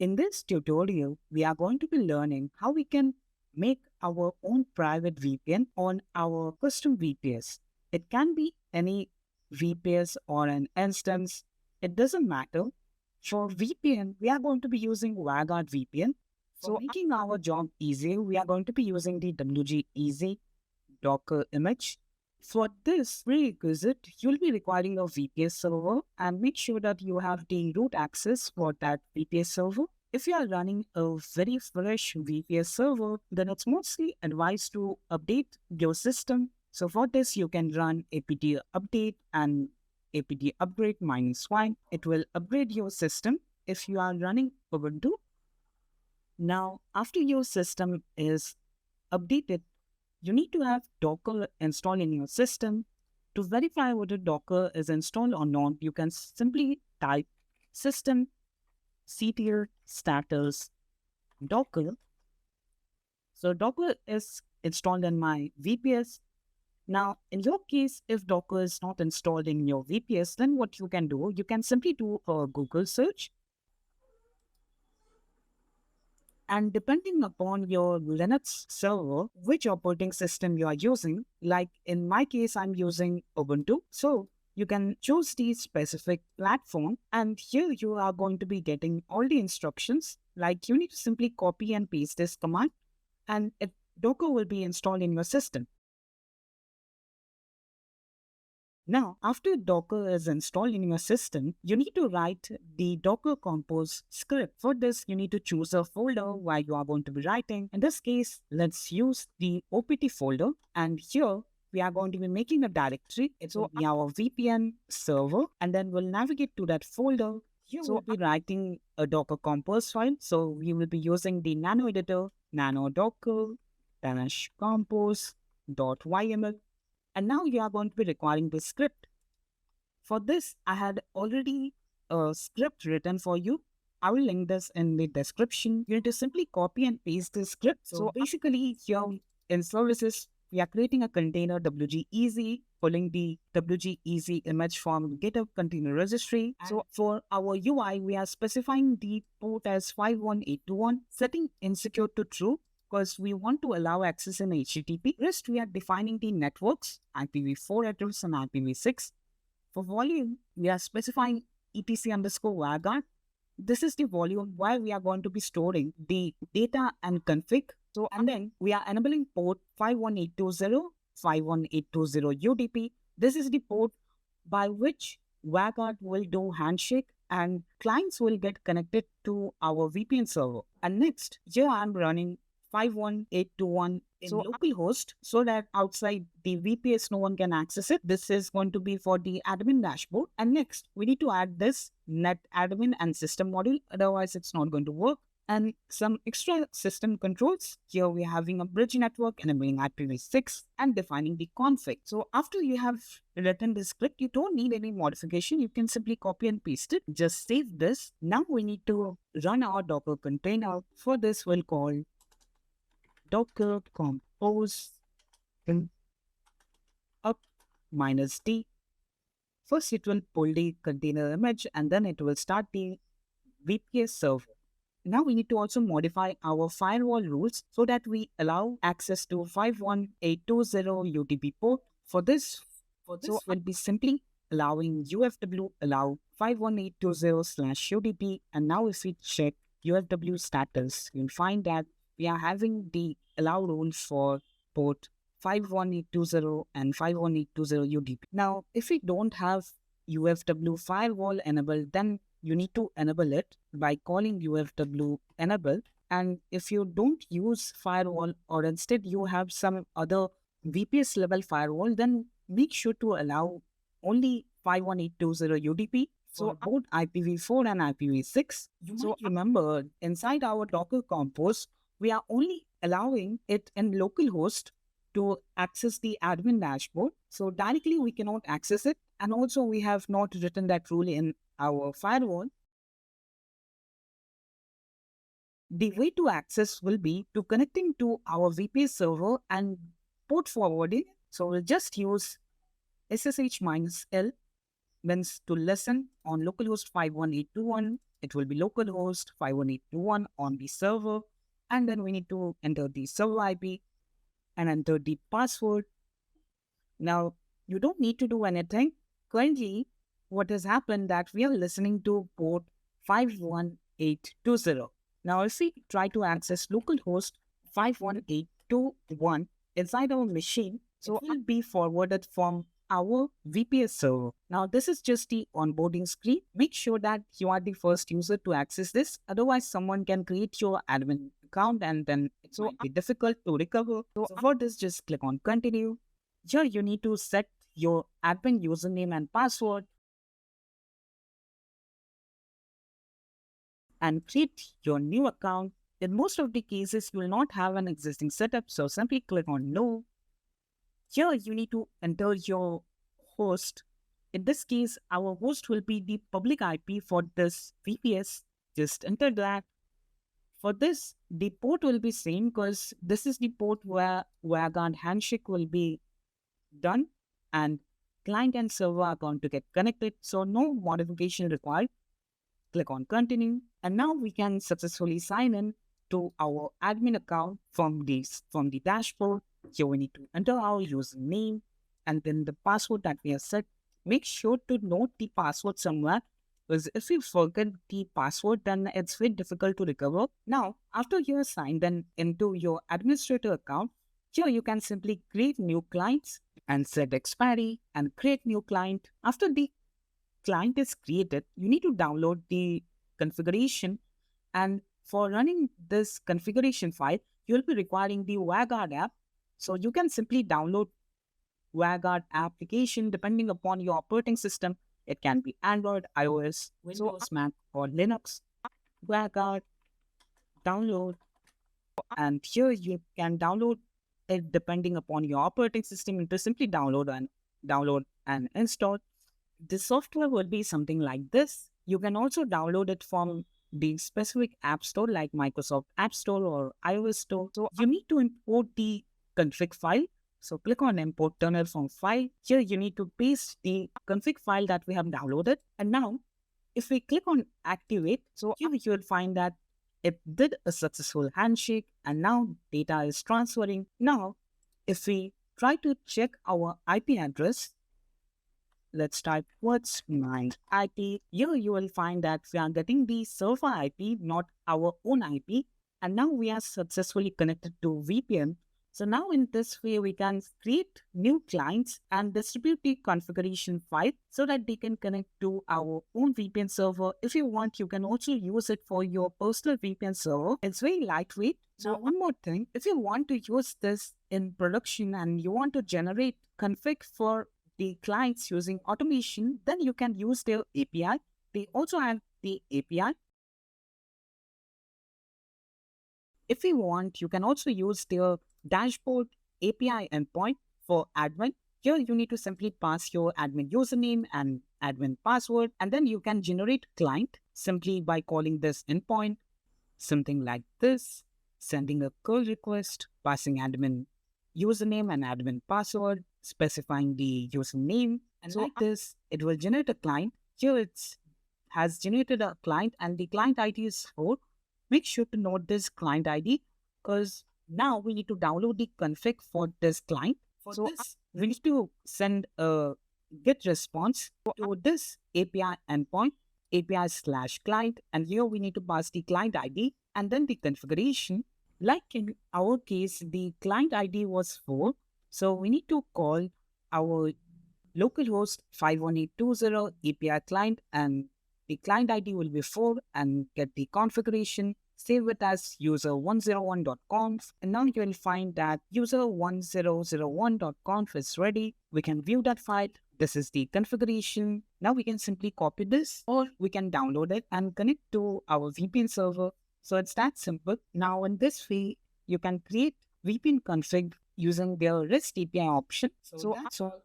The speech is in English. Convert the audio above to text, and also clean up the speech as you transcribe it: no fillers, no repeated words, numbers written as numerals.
In this tutorial, we are going to be learning how we can make our own private VPN on our custom VPS. It can be any VPS or an instance. It doesn't matter. For VPN, we are going to be using WireGuard VPN. So making our job easier, we are going to be using the WGEasy Docker image. For this prerequisite, you'll be requiring a VPS server and make sure that you have the root access for that VPS server. If you are running a very fresh VPS server, then it's mostly advised to update your system. So for this, you can run apt update and apt upgrade -1. It will upgrade your system if you are running Ubuntu. Now, after your system is updated, you need to have Docker installed in your system. To verify whether Docker is installed or not, you can simply type systemctl status Docker. So Docker is installed in my VPS. Now, in your case, if Docker is not installed in your VPS, then what you can do, you can simply do a Google search. And depending upon your Linux server, which operating system you are using, like in my case, I'm using Ubuntu. So you can choose the specific platform, and here you are going to be getting all the instructions. Like you need to simply copy and paste this command, and Docker will be installed in your system. Now, after Docker is installed in your system, you need to write the Docker Compose script. For this, you need to choose a folder where you are going to be writing. In this case, let's use the OPT folder. And here, we are going to be making a directory. It will be our VPN server. And then we'll navigate to that folder. Here we'll be writing a Docker Compose file. So we will be using the nano editor, nano docker -compose.yml. And now you are going to be requiring the script. For this, I had already a script written for you. I will link this in the description. You need to simply copy and paste the script. So basically here in services, we are creating a container WGEasy, pulling the WGEasy image from GitHub container registry. So for our UI, we are specifying the port as 51821, setting insecure to true, because we want to allow access in HTTP. Rest, we are defining the networks, IPv4 address and IPv6. For volume, we are specifying etc_WireGuard. This is the volume where we are going to be storing the data and config. So, and then we are enabling port 51820, 51820 UDP. This is the port by which WireGuard will do handshake and clients will get connected to our VPN server. And next, here I'm running 51821 in localhost so that outside the VPS no one can access it. This is going to be for the admin dashboard. And next, we need to add this net admin and system module. Otherwise, it's not going to work. And some extra system controls. Here we are having a bridge network, enabling IPv6 and defining the config. So after you have written this script, you don't need any modification. You can simply copy and paste it. Just save this. Now we need to run our Docker container. For this, we'll call Docker Compose up -d. First, it will pull the container image and then it will start the VPS server. Now we need to also modify our firewall rules so that we allow access to 51820 UDP port. For this we'll be simply allowing UFW allow 51820/UDP. And now if we check UFW status, you'll find that we are having the allow rules for port 51820 and 51820 UDP. Now, if we don't have UFW firewall enabled, then you need to enable it by calling UFW enable. And if you don't use firewall or instead you have some other VPS level firewall, then make sure to allow only 51820 UDP. So both IPv4 and IPv6. So remember, inside our Docker Compose, we are only allowing it in localhost to access the admin dashboard. So directly we cannot access it. And also we have not written that rule in our firewall. The way to access will be to connecting to our VPS server and port forwarding. So we'll just use SSH -L means to listen on localhost 51821 it will be localhost 518.21 on the server. And then we need to enter the server IP and enter the password. Now, you don't need to do anything. Currently, what has happened that we are listening to port 51820. Now, if we try to access localhost 51821 inside our machine, so it will be forwarded from our VPS server. Now, this is just the onboarding screen. Make sure that you are the first user to access this. Otherwise, someone can create your admin account and then it might be difficult to recover. So for this, just click on continue. Here, you need to set your admin username and password and create your new account. In most of the cases, you will not have an existing setup, so simply click on no. Here, you need to enter your host. In this case, our host will be the public IP for this VPS. Just enter that. For this, the port will be same because this is the port where WireGuard handshake will be done and client and server are going to get connected. So no modification required. Click on continue. And now we can successfully sign in to our admin account from the dashboard. Here we need to enter our username and then the password that we have set. Make sure to note the password somewhere because if you forget the password, then it's very difficult to recover. Now, after you are signed in into your administrator account, here you can simply create new clients and set expiry and create new client. After the client is created, you need to download the configuration, and for running this configuration file, you will be requiring the WireGuard app. So you can simply download WireGuard application depending upon your operating system. It can be Android, iOS, Windows, Mac, or Linux. WireGuard, download, and here you can download it depending upon your operating system. You just simply download and install. The software will be something like this. You can also download it from the specific app store like Microsoft App Store or iOS Store. So you need to import the config file. So click on import terminal from file. Here you need to paste the config file that we have downloaded. And now if we click on activate, so here you will find that it did a successful handshake and now data is transferring. Now, if we try to check our IP address, let's type what's my IP. Here you will find that we are getting the server IP, not our own IP. And now we are successfully connected to VPN. So now in this way, we can create new clients and distribute the configuration file so that they can connect to our own VPN server. If you want, you can also use it for your personal VPN server. It's very lightweight. So one more thing, if you want to use this in production and you want to generate config for the clients using automation, then you can use their API. They also have the API. If you want, you can also use their dashboard API endpoint for admin. Here you need to simply pass your admin username and admin password, and then you can generate client simply by calling this endpoint, something like this, sending a call request, passing admin username and admin password, specifying the username, and so like this, it will generate a client. Here it has generated a client and the client ID is 4. Make sure to note this client ID because now we need to download the config for this client. For this, we need to send a GET response to this API endpoint, API/client, and here we need to pass the client ID and then the configuration. Like in our case, the client ID was 4, so we need to call our localhost 51820 API client and the client ID will be 4 and get the configuration. Save it as user101.conf, and now you will find that user1001.conf is ready. We can view that file. This is the configuration. Now we can simply copy this or we can download it and connect to our VPN server. So it's that simple. Now in this way, you can create VPN config using their REST API option. So that's all.